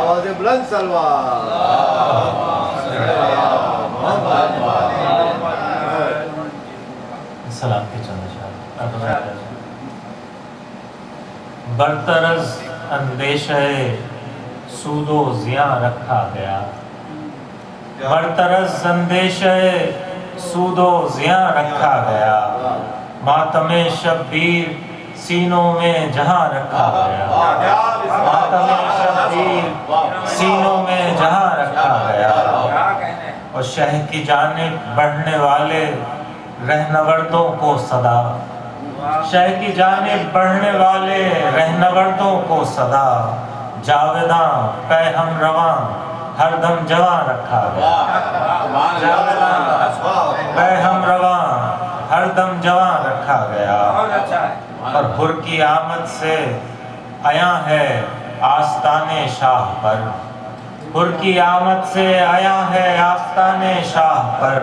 آواز بلند سلوات سلام کے چند اشعار۔ برطرز اندیشہ سود و زیاں رکھا گیا، برطرز اندیشہ سود و زیاں رکھا گیا، ماتم شبیر سینوں میں جہاں رکھا گیا، ماتم شبیر سینوں میں جہاں رکھا گیا، اور شہ کی جانب بڑھنے والے رہنوردوں کو صدا، شہ کی جانب بڑھنے والے رہنوردوں کو صدا، جاویداں پہ ہم رواں ہر دم جواں رکھا گیا، جاویداں پہ ہم رواں ہر دم جواں رکھا گیا، اور حر کی آمد سے آیا ہے آستان شاہ پر، حر کی آمد سے آیا ہے آستان شاہ پر،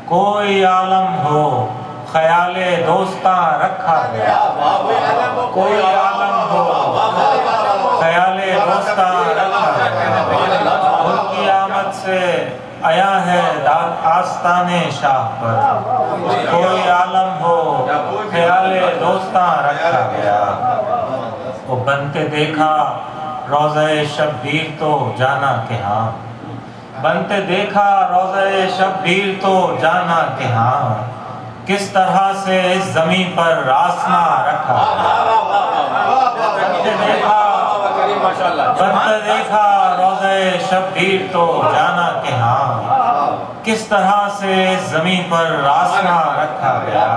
کوئی عالم ہو خیال دوستاں رکھا گیا، کوئی عالم ہو خیال دوستاں رکھا گیا، حر کی آمد سے آیا ہے آستان شاہ پر، کوئی عالم ہو خیال دوستاں رکھا گیا، وہ بنتے دیکھا روضہ شبیر تو جانا کہ ہاں، بنتے دیکھا روضہ شبیر تو جانا کہ ہاں، کس طرح سے اس زمین پر آسمان رکھا گیا، بنتے دیکھا روضہ شبیر تو جانا کہ ہاں، کس طرح سے اس زمین پر آسمان رکھا گیا،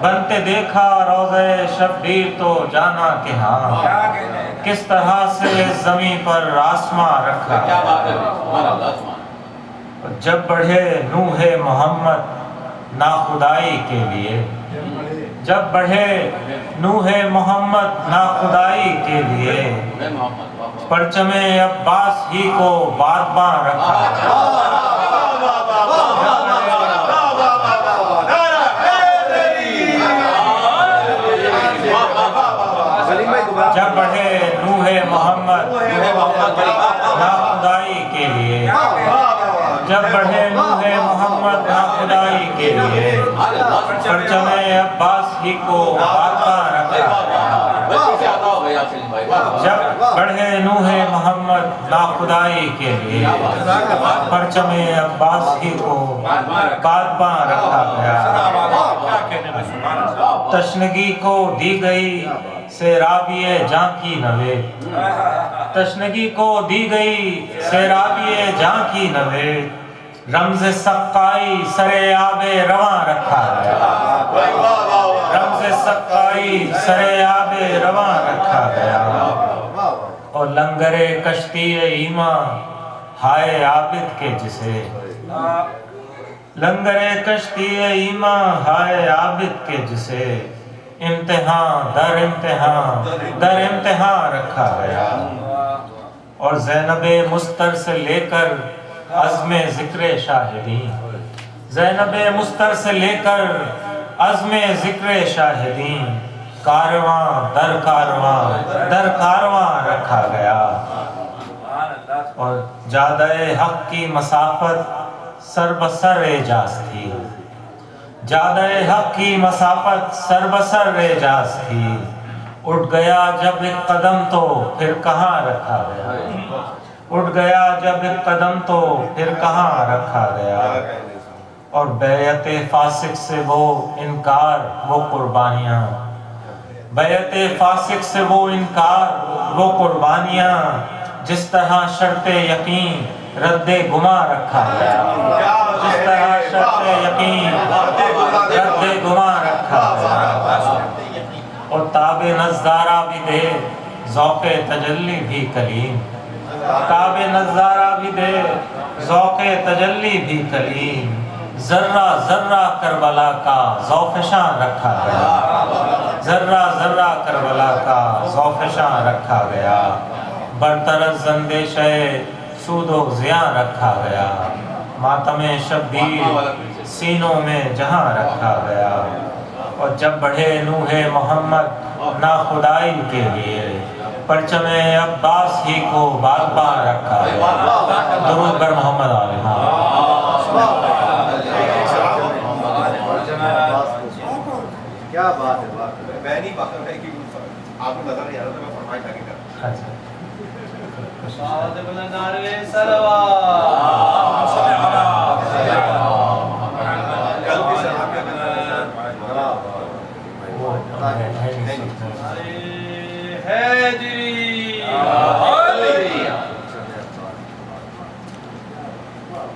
بنتے دیکھا روضہ شبیر تو جانا کہ ہاں، کس طرح سے اس زمین پر آسمان رکھا گیا، جب بڑھے نوح محمد ناخدائی کے لیے، جب بڑھے نوح محمد ناخدائی کے لیے، پرچم عباس ہی کو بادباں رکھا گیا، جب بڑھے نوح محمد ناخدائی کے لیے، جب بڑھے نوح محمد ناخدائی کے لیے، پرچم عباس ہی کو بادباں رکھا گیا، جب بڑھے نوح محمد ناخدائی کے لیے، پرچم عباس ہی کو بادباں رکھا گیا، تشنگی کو دی گئی سیرابی جاں کی نوید، تشنگی کو دی گئی سیرابی جاں کی نوید، رمز سقائی سر آب رواں رکھا گیا، رمز سقائی سر آب رواں رکھا گیا، اور لنگر کشتی ایمان ہائے عابد کے جسے، لنگر کشتی ایمان ہائے عابد کے جسے، امتحان در امتحان در امتحان رکھا گیا، اور زینب مستر سے لے کر عزم ذکر شاہدین، زینب مستر سے لے کر عزم ذکر شاہدین، کارواں در کارواں در کارواں رکھا گیا، اور جادہ حق کی مسافت سر بسر اعجاز تھی، جادہ حق کی مسافت سر بسر اعجاز تھی، اٹھ گیا جب ایک قدم تو پھر کہاں رکھا گیا، اٹھ گیا جب ایک قدم تو پھر کہاں رکھا گیا، اور بیعت فاسق سے وہ انکار وہ قربانیاں، بیعت فاسق سے وہ انکار وہ قربانیاں، جس طرح شرط یقین رد گما رکھا گیا، جس طرح شرط یقین رد گما رکھا گیا، اور تاب نظارہ بھی دے ذوق تجلی بھی کلیم، تاب نظارہ بھی دے ذوق تجلی بھی کلیم، ذرہ ذرہ کربلا کا ذوفشاں رکھا گیا، ذرہ ذرہ کربلا کا ذوفشاں رکھا گیا، برطرز اندیشہ سود و زیاں رکھا گیا، ماتم شبیر سینوں میں جہاں رکھا گیا، اور جب بڑھے نوح محمد نا خدائی کے لیے پرچم عباس ہی کو بار بار رکھا ہے۔ درود بر محمد علیہ۔ کیا بات ہے، میں نہیں بات ہے کہ آپ کو نظر نہیں آ رہا تھا، میں فرمائش آگے کر رہا ہوں۔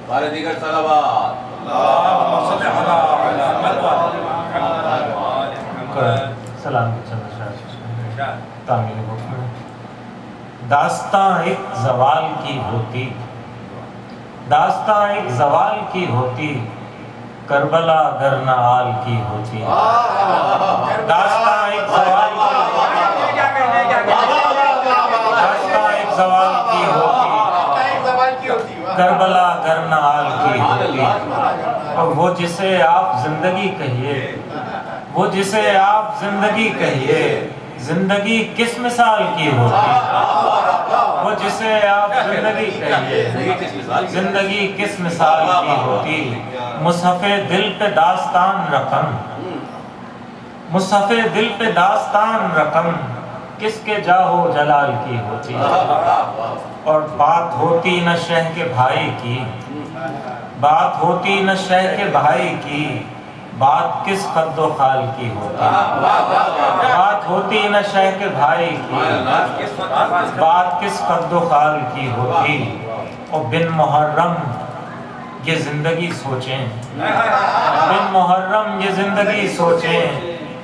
بارے دیگر صلوات سلام تعمیل داستاں ایک زوال کی ہوتی، داستاں ایک زوال کی ہوتی، کربلا گر نہ آل کی ہوتی۔ داستاں ایک زوال کی ہوتی، داستاں ایک زوال کی ہوتی، کربلا گر نہ آل کی ہوتی۔ اور وہ جسے آپ زندگی کہیے، وہ جسے آپ زندگی کہیے، زندگی کس مثال کی ہوتی؟ وہ جسے آپ زندگی کہیے، زندگی کس مثال کی ہوتی؟ مصحف دل پہ داستان رقم، مصحف دل پہ داستان رقم کس کے جاہو جلال کی ہوتی؟ اور بات ہوتی نہ شہ کے بھائی کی، بات ہوتی نہ شہ کے بھائی کی، بات کس قد و خال کی ہوتی؟ بات ہوتی نہ شہ کے بھائی کی، بات کس قد و خال کی ہوتی؟ اور بن محرم یہ زندگی سوچیں، بن محرم یہ زندگی سوچیں،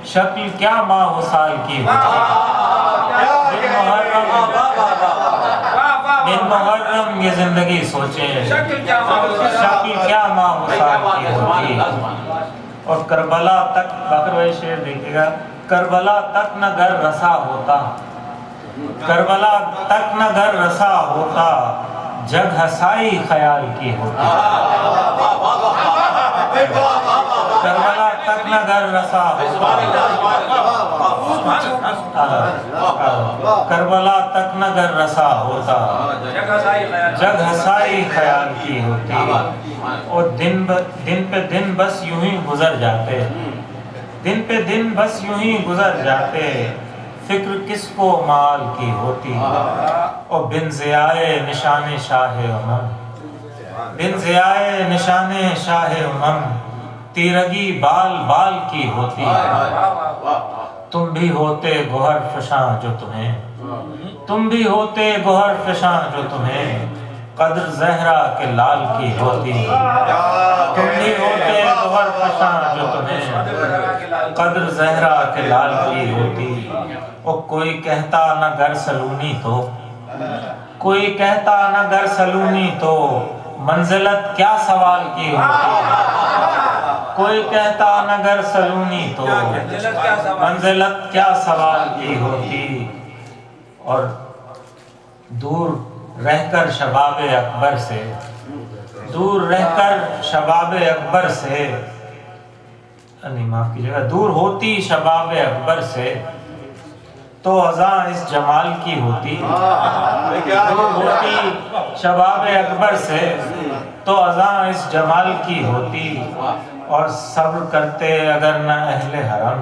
شکل کیا ماہ و سال کی ہوتی؟ بن محرم یہ زندگی سوچیں، شکل کیا ماہ و سال کی ہوتی؟ اور کربلا تک باقر بھائی شعر دیکھئے گا، کربلا تک نہ گر رسا ہوتا، کربلا تک نہ گر رسا ہوتا، جگ ہسائی خیال کی ہوتی۔ کربلا تک نہ گر رسا ہوتا، کربلا تک نہ گر رسا ہوتا، جگ ہسائی خیال کی ہوتی۔ اور دن پہ دن بس یوں ہی گزر جاتے، دن پہ دن بس یوں ہی گزر جاتے، فکر کس کو مال کی ہوتی؟ اور بن ضیائے نشان شاہ امم، بن ضیائے نشان شاہ امم، تیرگی بال بال کی ہوتی۔ تم بھی ہوتے گوہر فشاں جو تمہیں، تم بھی ہوتے گوہر فشاں جو تمہیں، قدر زہرا کے لال کی ہوتی۔ تم بھی ہوتے گوہر فشاں جو تمہیں، قدر زہرا کے لال کی ہوتی۔ اور کوئی کہتا نہ گر سلونی تو، کوئی کہتا نہ گر سلونی تو، منزلت کیا سوال کی ہوتی؟ کوئی کہتا نہ گر سلونی تو، منزلت کیا سوال کی ہوتی؟ اور دور رہ کر شباب اکبر سے، دور رہ کر شباب اکبر سے، نہیں معاف کیجئے گا، دور ہوتی شباب اکبر سے تو اذاں اس جمال کی ہوتی۔ دور ہوتی شباب اکبر سے تو اذاں اس جمال کی ہوتی۔ اور صبر کرتے اگر نہ اہل حرم،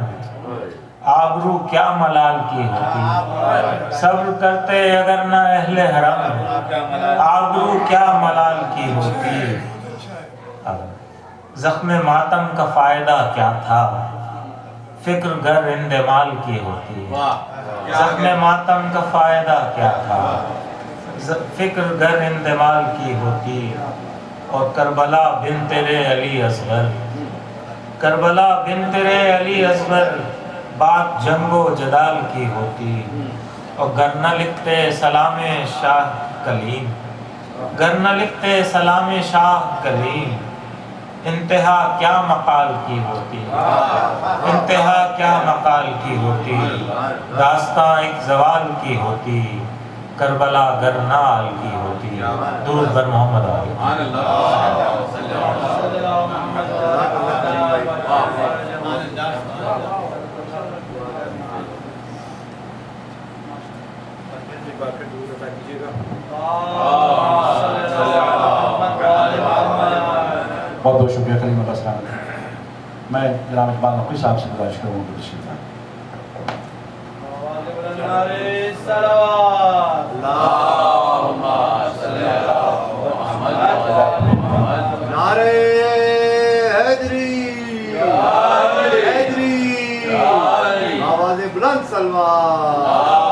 آبرو کیا ملال کی ہوتی؟ صبر کرتے اگر نہ اہل حرم، آبرو کیا ملال کی ہوتی؟ زخم ماتم کا فائدہ کیا تھا، فکر گر اندمال کی ہوتی۔ زخم ماتم کا فائدہ کیا تھا، فکر گر اندمال کی ہوتی۔ اور کربلا بن تیرے علی اصغر، کربلا بن تیرے علی اصغر، بات جنگ و جدال کی ہوتی۔ اور گر نہ لکھتے سلام شاہ کلیم، گر نہ لکھتے سلام شاہ کلیم، انتہا کیا مقال کی ہوتی؟ انتہا کیا مقال کی ہوتی؟ داستاں ایک زوال کی ہوتی، کربلا گر نہ آل کی ہوتی۔ درود بر محمد علیہ۔ برکت دور عطا کیجیے گا. بہت بہت شکریہ کریم اللہ السلام. میں جناب اقبال نقوی صاحب سے گزارش کروں گا تشریف لائیں. نعرہ حیدری، حیدری، آواز بلند سلوات.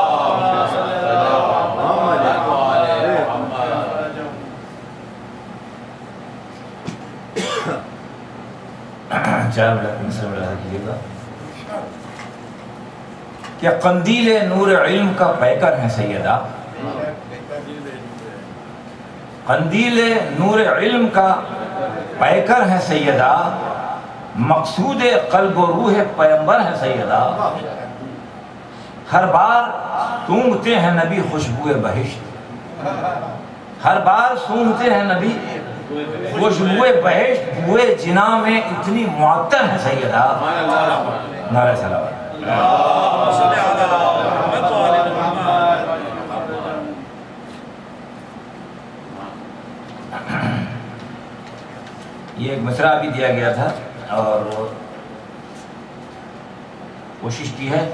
چار منٹ سے بڑھا کیجیے گا کہ قندیل نور علم کا پیکر ہے سیدہ، قندیل نور علم کا پیکر ہے سیدہ، مقصود قلب و روح پیمبر ہے سیدہ. ہر بار سونگھتے ہیں نبی خوشبو بہشت، ہر بار سونگھتے ہیں نبی خوشبو بہشت، بوئے جنا میں اتنی معطر ہے سیدہ. نعرہ صلوات. یہ ایک مصرع بھی دیا گیا تھا اور کوشش کی ہے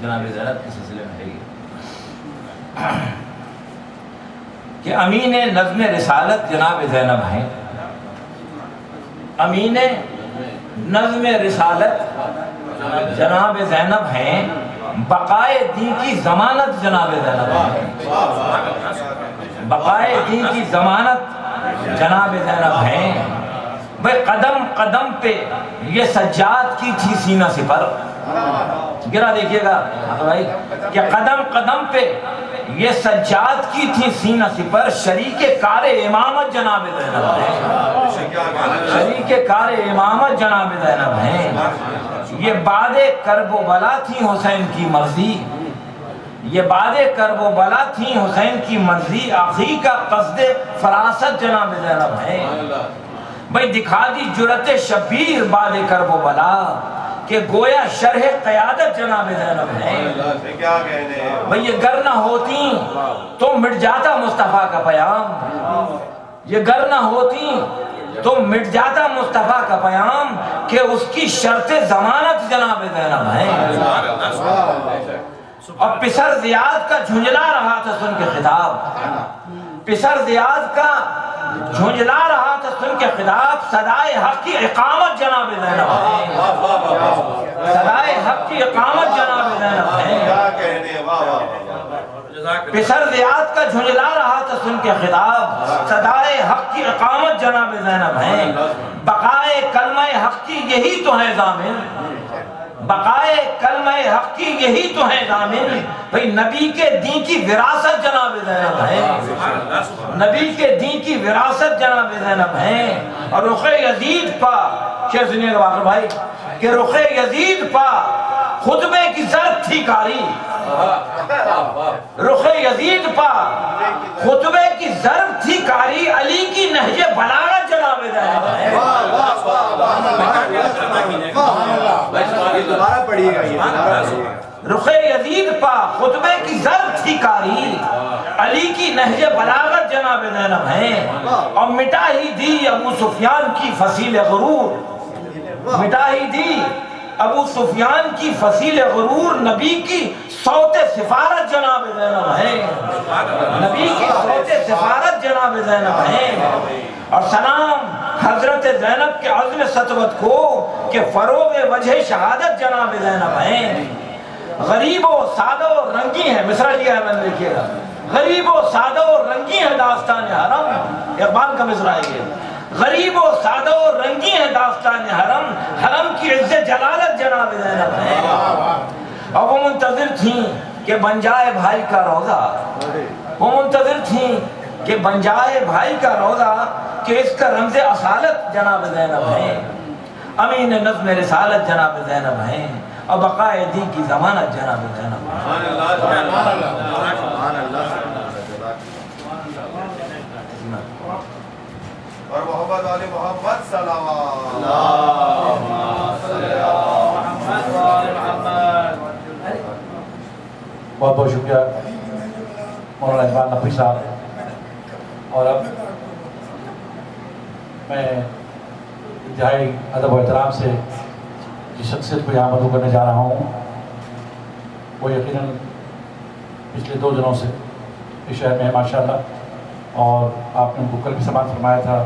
جناب زینب کے سلسلے میں ہے کہ امین نظم رسالت جناب زینب ہیں، امین نظم رسالت جناب زینب ہیں، بقائے دین کی ضمانت جناب زینب ہیں، بقائے دین کی ضمانت جناب زینب ہیں. بھئی قدم قدم پہ یہ سجاد کی تھی سینہ سپر. گرا دیکھئے گا بھائی کہ قدم قدم پہ یہ سجاد کی تھی سینہ سپر، شریک کار امامت جناب زینب ہیں، شریک کار امامت جناب زینب ہیں. یہ بعد کرب و بلا تھی حسین کی مرضی، یہ بعد کرب و بلا تھی حسین کی مرضی، آخری کا قصد فراست جناب زینب ہیں. بھئی دکھا دی جرت شبیر بعد کرب و بلا کہ گویا شرح قیادت جناب زینب ہیں. بھئی یہ گر نہ ہوتی تو مٹ جاتا مصطفیٰ کا پیام، یہ گر نہ ہوتی تو مٹ جاتا مصطفیٰ کا پیام کہ اس کی شرط ضمانت جناب زینب ہیں. اور پسر زیاد کا جھنجلا رہا تھا سن کے خطاب، پسر زیاد کا جھنجلا رہا تھا سن کے خطاب، صدائے حق کی اقامت جناب زینب ہیں، صدائے حق کی اقامت جناب زینب ہیں. پسر زیاد کا جھنجلا رہا تھا سن کے خطاب، صدائے حق کی اقامت جناب زینب ہیں. بقائے کلمہ حق کی یہی تو ہے ضامن، بقائے کلمہ حق کی یہی تو ہے ضامن. بھئی نبی کے دین کی وراثت جناب زینب ہیں، نبی کے دین کی وراثت جناب زینب ہیں. اور رخ یزید پا شیخ سنیے گا باقر بھائی کہ رخ یزید پا خطبے کی ضرب تھی کاری، رخ یزید پا خطبے کی ضرب تھی کاری، علی کی نہج بلاغت جناب زینب ہیں. رخ یزید پا خطبے کی ضرب تھی کاری، علی کی نہج بلاغت جناب زینب ہیں. اور مٹا ہی دی ابو سفیان کی فصیل غرور، مٹا ہی دی ابو سفیان کی فصیل غرور، نبی کی صوت سفارت جناب زینب ہیں، نبی کی صوت سفارت جناب زینب ہیں. اور سلام حضرت زینب کے عزم سطوت کو کہ فروغ وجہ شہادت جناب زینب ہیں. غریب و سادہ و رنگی ہے، مصرع لیا ہے میں نے دیکھئے گا، غریب و سادہ و رنگی ہے داستان حرم. اقبال کا مصرع ہے یہ، غریب و سادہ و رنگی ہے داستان حرم، حرم کی عزت جلالت جناب زینب ہیں. اور وہ منتظر تھیں کہ بن جائے بھائی کا روزہ، وہ منتظر تھیں کہ بن جائے بھائی کا روزہ، کہ اس کا رمز اصالت جناب زینب ہیں. امین نظم رسالت جناب زینب ہیں، اور بقائے دین کی ضمانت جناب زینب ہیں. اور محمد علی محمد صلوات. بہت بہت شکریہ مولانا اقبال نقوی صاحب، اور اب میں انتہائی ادب و احترام سے جس شخصیت کو یہاں مدعو کرنے جا رہا ہوں وہ یقیناً پچھلے 2 دنوں سے اس شہر میں ہے ماشاءاللہ، اور آپ نے ان کو کل بھی سماعت فرمایا تھا